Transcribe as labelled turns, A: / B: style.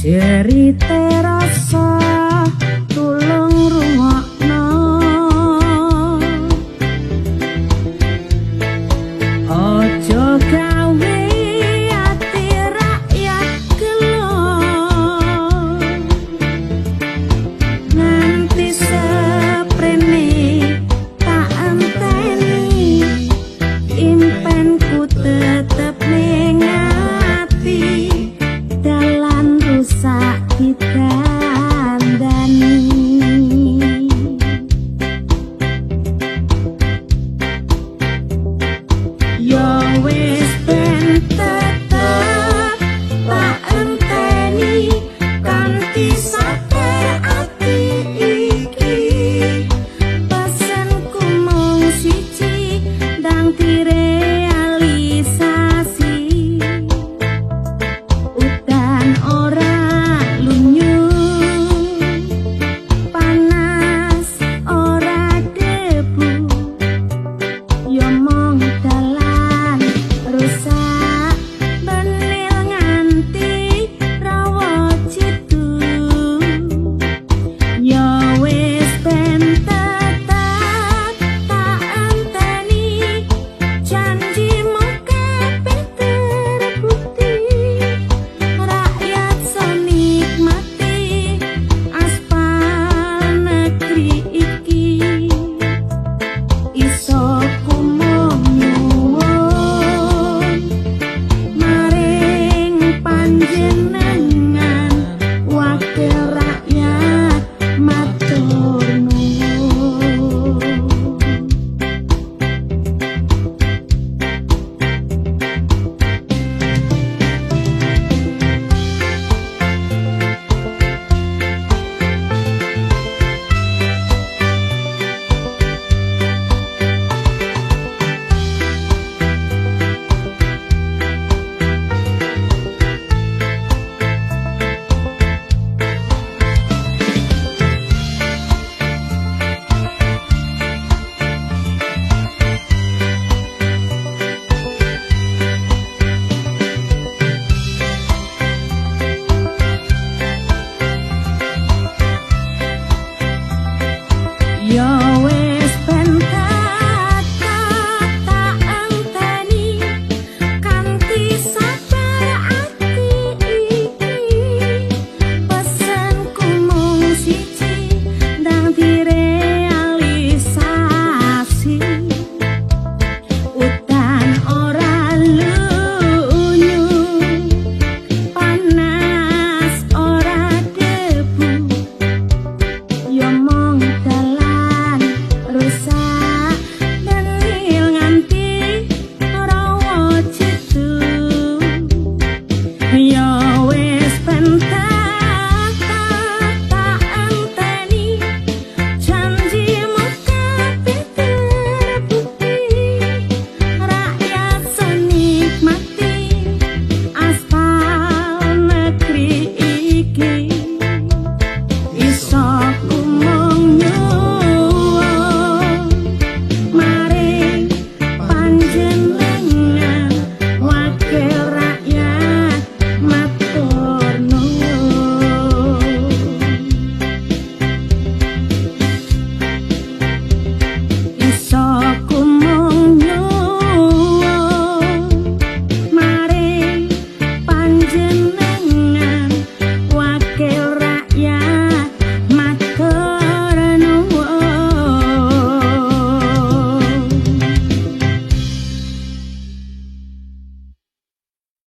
A: Cerita rasa tulung rungokno, ojo gawe ati rakyat gelo, nganti seprene tak enteni, impenku tetep ning ati. Dalan rusak dikandani, yo wis ben tetep tak enteni kanthi sabar ati iki. Pesenku mung siji ndang direalisasi. Yo wis ben tak enteni kanthi sabar ati iki. Pesenku mung siji ndang direalisasi. Udan ora lunyu, panas ora debu, yo mong rusak benil nganti rawa cetu. Yo